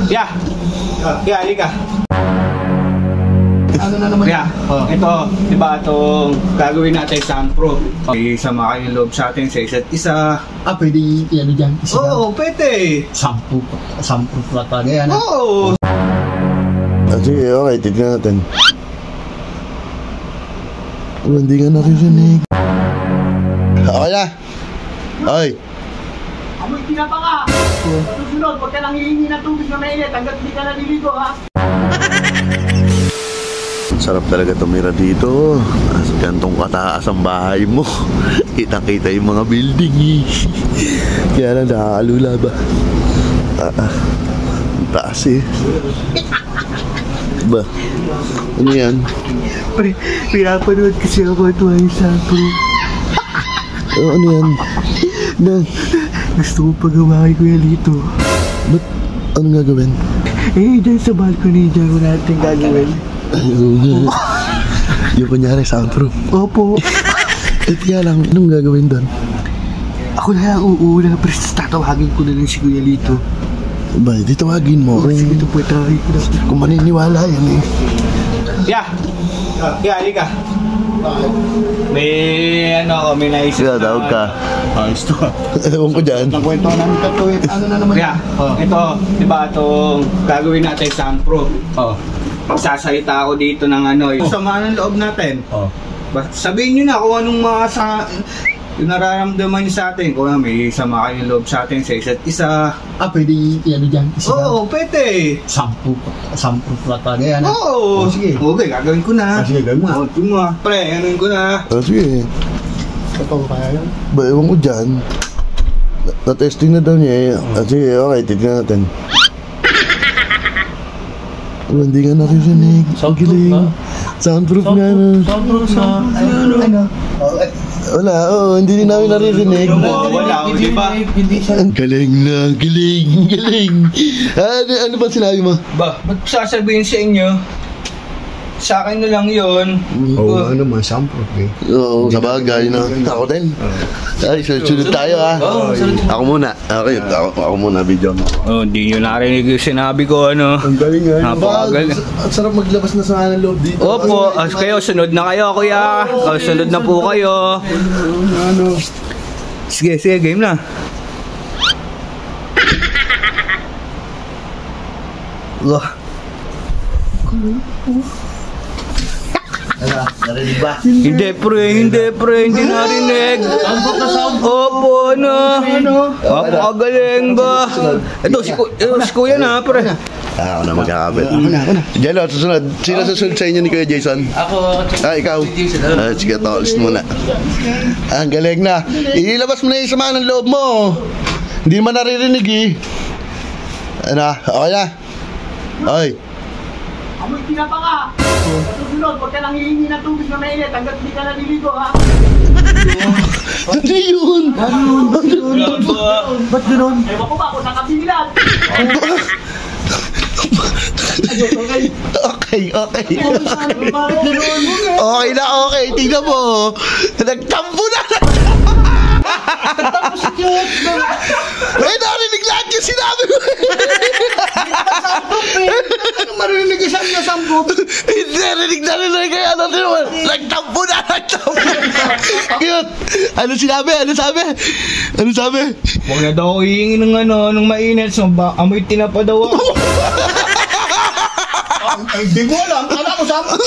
Yeah. Yeah, halika. Ano na naman? Yeah. Ito, diba itong gagawin natin soundproof. Isama kayo yung loob sa atin sa isa't isa. Pwede ano dyan? Oo, pwede. Soundproof na talaga yan. Oo. Sige, okay, titignan natin. Hindi nga naririnig. Okay na. Oy. Amoy tinapa ka! Susunod, huwag ka lang hihingi ng tubig na mainit hanggat hindi ka naliligo, ha? Sarap talaga tumira dito. As gantong kataas ang bahay mo. Kita-kita yung mga building eh. Kaya lang nakakalula ba? Ang taas eh. Ba? Ano yan? Pre, pinapanood kasi ako ito ay soundproof. Ano yan? Gusto ko pagawa kay Kuya Lito. Ba't? Anong gagawin? Dyan sa balcony dyan ko natin gagawin. Yung kunyari soundproof. Opo. Kaya lang, anong gagawin doon? Ako na lang uuna, pero tatawagin ko na lang si Kuya Lito. Ba, di tawagin mo. Sige, ito po, tawagin ko na. Kung maniniwala yan eh. Yeah. Yeah, halika. May naisip Sige, tawag ka. Ayos to. Ewan ko dyan. Nagkwento namin ito eh. Ano na naman? Yeah. Ito, diba itong gagawin natin soundproof. Magsasalita ako dito ng yung sama ng loob natin. Sabihin nyo na kung anong yung nararamdaman nyo sa atin. Kung may sama kayong loob sa atin sa isa't isa. Pwede ano dyan? Oo, pwede. Soundproof na talaga yan. Oo. Sige. Okay, gagawin ko na. Sige, gawin mo. Tingnan mo. Pre, gagawin ko na. Sige. Totoo kaya yun? Ba, ewan ko dyan. Na-testing na daw niya eh. Sige, okay, titignan natin. Hindi nga naririnig. Giling. Soundproof nga na. Soundproof na. Wala, hindi din namin naririnig. Wala, di ba? Galing lang, galing. Ano ba sinabi mo? Ba, ba't ko sasabihin sa inyo? Sa akin na lang yun. Ano man, soundproof eh. Oo, sa bagay na. Ako din. Ay, sunod tayo ha. Ako muna. Okay, ako muna video mo. Hindi nyo narinig yung sinabi ko, Ang galing nga. Napakagaling. Ang sarap maglabas na sa ng loob dito. Opo, kayo, sunod na kayo, kuya. Sunod na po kayo. Sige, game na. Narinig ba? Hindi pre, hindi narinig. Opo, Napakagaling ba? Ito, si kuya na, pre. Ako na magkakabit. Jello, susunod. Sino susunod sa inyo ni Kuya Jason? Ako. Ikaw. Sige, tolis muna. Ang galing na. Ilabas mo na yung sama ng loob mo. Hindi naman naririnig eh. Okay na. Oy. Amoy tinapa ka! Susunod, huwag ka lang hihingi ng tubig na mainit hanggat hindi ka naliligo, ha? Hindi yun. Ba't gano'n? Ewan ko ba kung nakasilat? Okay. Okay na, okay. Tingnan mo. Nagtampo na. Tapos si Cute! Narinig lahat yung sinabi mo. Anong marinig isang niya sampo? Hindi, narinig kaya nagtampo na. Cute. Ano sabi? Huwag na daw ako hihingi ng mainit. So, amoy tinapa daw ako. Hindi ko alam. Kala ko sampo.